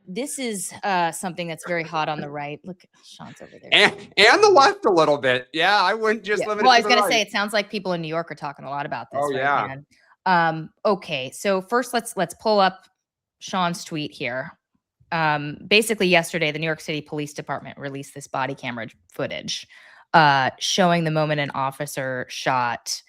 This is something that's very hot on the right. Look, Sean's over there. And the left a little bit. Yeah, I wouldn't just limit it to the right. Well, I was going to say, it sounds like people in New York are talking a lot about this. Oh, yeah. Okay, so first let's pull up Sean's tweet here. Basically, yesterday, the New York City Police Department released this body camera footage showing the moment an officer shot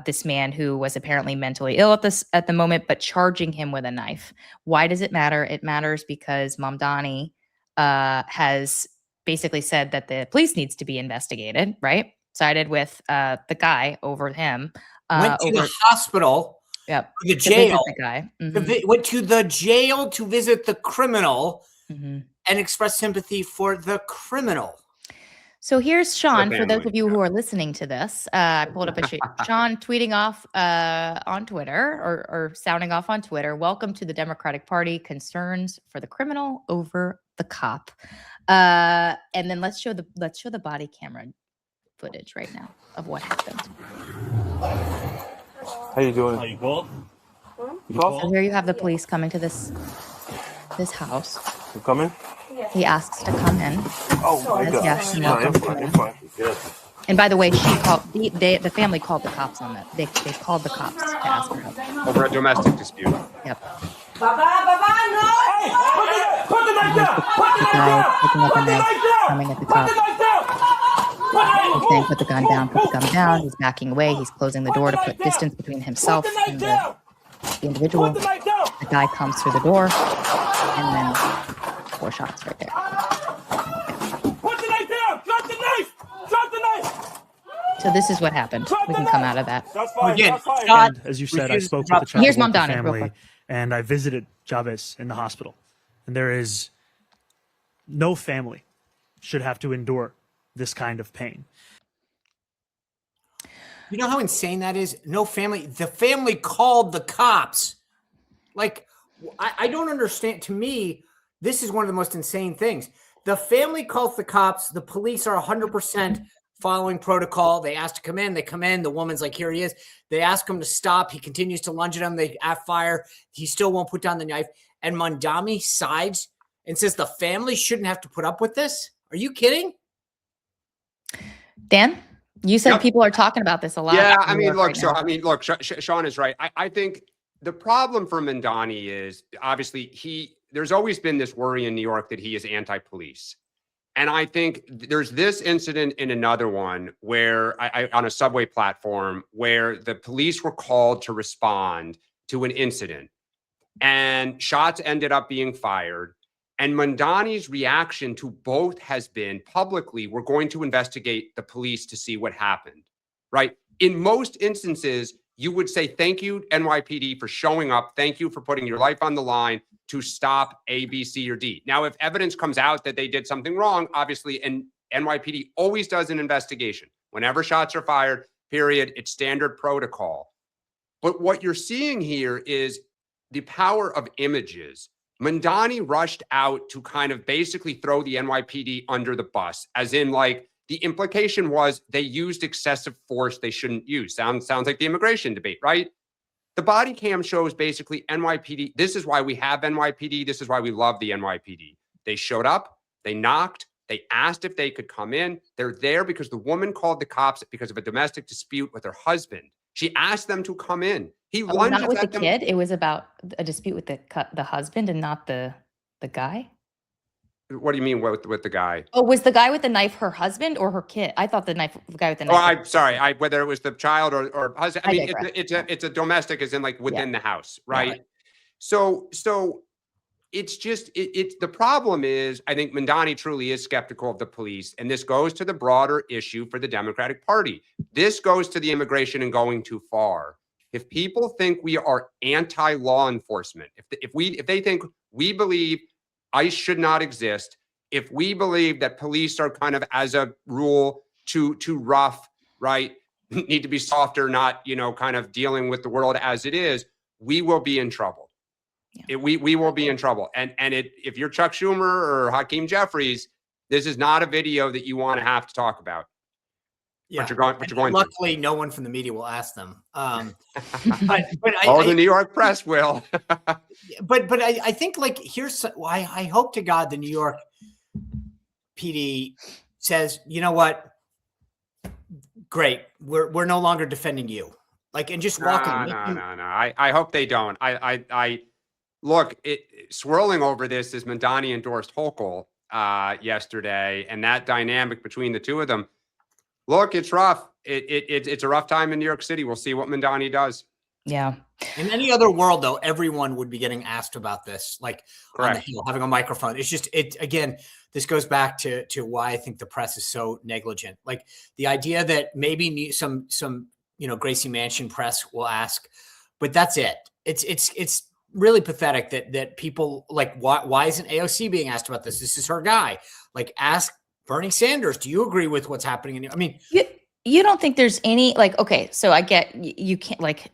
this man who was apparently mentally ill at the moment, but charging him with a knife. Why does it matter? It matters because Mamdani has basically said that the police needs to be investigated, right? Sided with the guy over him. Went to the hospital. Yep. The jail. The guy. Went to the jail to visit the criminal and express sympathy for the criminal. So here's Sean, for those of you who are listening to this. I pulled up a sheet. Sean tweeting off on Twitter or sounding off on Twitter. Welcome to the Democratic Party. Concerns for the criminal over the cop. And then let's show the body camera footage right now of what happened. How you doing? Are you cool? So here you have the police coming to this house. You coming? He asks to come in. Oh my God! Yes, and welcome. Fine. And by the way, she called the family called the cops on that. They called the cops to ask for help over a domestic dispute. Yep. Baba, no! Hey, put the knife down! Put the knife down! Picking up a knife, coming at the cops. He's saying, "Put the gun down. Put the gun down." He's backing away. He's closing the door to put distance between himself and the individual. The guy comes through the door, and then 4 shots right there. Put the knife down! Drop the knife! Drop the knife! So this is what happened. We can come out of that. And as you said, I spoke with the child Here's Mamdani, family, and I visited Chavez in the hospital. And there is no family should have to endure this kind of pain. You know how insane that is? No family. The family called the cops. Like, I don't understand. To me, this is one of the most insane things. The family calls the cops. The police are 100% following protocol. They ask to come in. They come in. The woman's like, here he is. They ask him to stop. He continues to lunge at them. They fire. He still won't put down the knife. And Mamdani sides and says the family shouldn't have to put up with this. Are you kidding? Dan, you said people are talking about this a lot. Yeah, I mean, look, Sean is right. I think the problem for Mamdani is obviously there's always been this worry in New York that he is anti-police. And I think there's this incident in another one where on a subway platform where the police were called to respond to an incident and shots ended up being fired. And Mamdani's reaction to both has been publicly, we're going to investigate the police to see what happened, right? In most instances, you would say, thank you, NYPD, for showing up. Thank you for putting your life on the line to stop A, B, C, or D. Now, if evidence comes out that they did something wrong, obviously, and NYPD always does an investigation. Whenever shots are fired, period, it's standard protocol. But what you're seeing here is the power of images. Mamdani rushed out to kind of basically throw the NYPD under the bus, as in like the implication was they used excessive force they shouldn't use. Sounds like the immigration debate, right? The body cam shows basically NYPD. This is why we have NYPD. This is why we love the NYPD. They showed up, they knocked, they asked if they could come in. They're there because the woman called the cops because of a domestic dispute with her husband. She asked them to come in. He lunges not with at the kid. It was about a dispute with the husband and not the guy. What do you mean with the guy? Oh, was the guy with the knife her husband or her kid? I thought the guy with the knife. Oh, I'm sorry. Whether it was the child or husband. I mean, it's a domestic, as in like within the house, right? Right. So it's just it's the problem is I think Mamdani truly is skeptical of the police, and this goes to the broader issue for the Democratic Party. This goes to the immigration and going too far. If people think we are anti-law enforcement, if they think we believe ICE should not exist, if we believe that police are kind of as a rule too rough, right, need to be softer, not kind of dealing with the world as it is, we will be in trouble. Yeah. We will be in trouble. And if you're Chuck Schumer or Hakeem Jeffries, this is not a video that you want to have to talk about. But you're going to. Luckily, no one from the media will ask them. But the New York press will. but I think like I hope to God the New York PD says, you know what? Great, we're no longer defending you. Like, and just walk in. No. I hope they don't. I look. Swirling over this is Mamdani endorsed Hochul yesterday, and that dynamic between the two of them. Look, it's rough. It's a rough time in New York City. We'll see what Mamdani does. Yeah. In any other world, though, everyone would be getting asked about this, like Correct. On the Hill, having a microphone. It's just again. This goes back to why I think the press is so negligent. Like the idea that maybe some Gracie Mansion press will ask, but that's it. It's really pathetic that people like why isn't AOC being asked about this? This is her guy. Like ask Bernie Sanders, do you agree with what's happening? I mean, you don't think there's any like, okay, so I get you can't like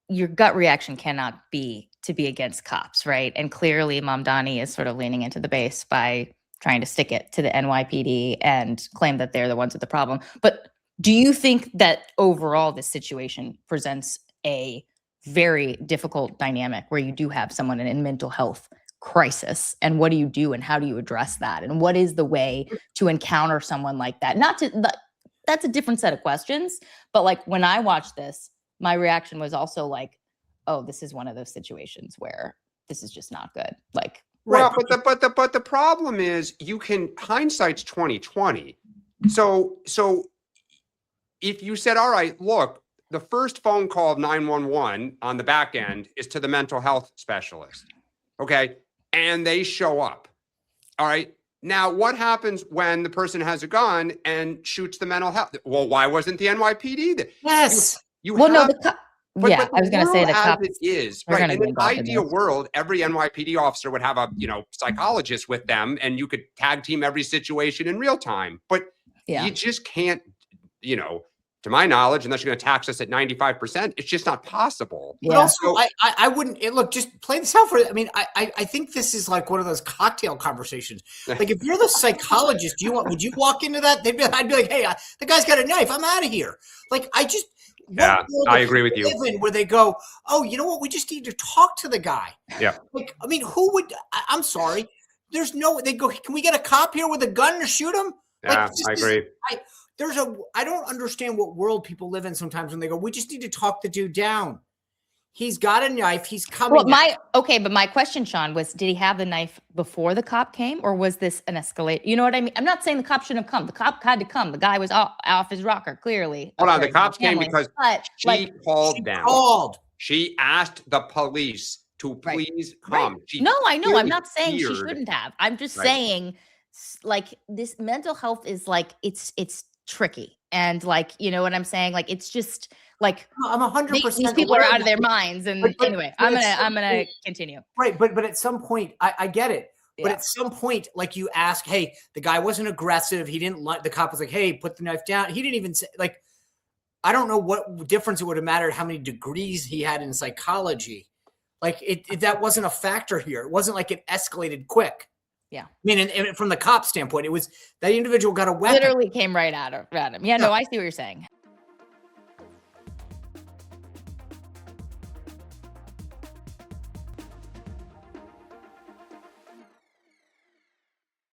your gut reaction cannot be to be against cops, right? And clearly Mamdani is sort of leaning into the base by trying to stick it to the NYPD and claim that they're the ones with the problem. But do you think that overall this situation presents a very difficult dynamic where you do have someone in mental health crisis? And what do you do and how do you address that? And what is the way to encounter someone like that? That's a different set of questions. But like when I watched this, my reaction was also like, oh, this is one of those situations where this is just not good. Like, well, but the problem is hindsight's 2020. So if you said, all right, look, the first phone call of 911 on the back end is to the mental health specialist. Okay. And they show up. All right. Now, what happens when the person has a gun and shoots the mental health? Well, why wasn't the NYPD there? Yes. But I was going to say the cops. It is right. In an ideal world, every NYPD officer would have a psychologist with them, and you could tag team every situation in real time. But you just can't, to my knowledge, unless you're going to tax us at 95%, it's just not possible. But also, I wouldn't look. Just play this out for. I mean, I think this is like one of those cocktail conversations. Like if you're the psychologist, would you walk into that? I'd be like, hey, the guy's got a knife. I'm out of here. Like I just. Yeah, I agree with you. Where they go, oh, you know what? We just need to talk to the guy. Yeah. Like, I mean, who would? I'm sorry. There's no. They go. Can we get a cop here with a gun to shoot him? Yeah, I agree. I don't understand what world people live in sometimes when they go, we just need to talk the dude down. He's got a knife. He's coming. Well, but my question, Sean, was, did he have the knife before the cop came, or was this an escalate? You know what I mean? I'm not saying the cop shouldn't have come. The cop had to come. The guy was off his rocker, clearly. Hold on. The cops came because she called them. She asked the police to please come. Right. No, I know. I'm not saying she shouldn't have. I'm just saying, like, this mental health is like, it's tricky. And like, you know what I'm saying? Like, it's just like, I'm 100%. These people are out of their minds. And anyway, I'm gonna continue. Right, but at some point, I get it. But at some point, like you ask, hey, the guy wasn't aggressive. He didn't like. The cop was like, hey, put the knife down. He didn't even say like. I don't know what difference it would have mattered how many degrees he had in psychology. Like that wasn't a factor here. It wasn't like it escalated quick. Yeah. I mean, and from the cop standpoint, it was that individual got a weapon. Literally came right at him. Yeah, no, I see what you're saying.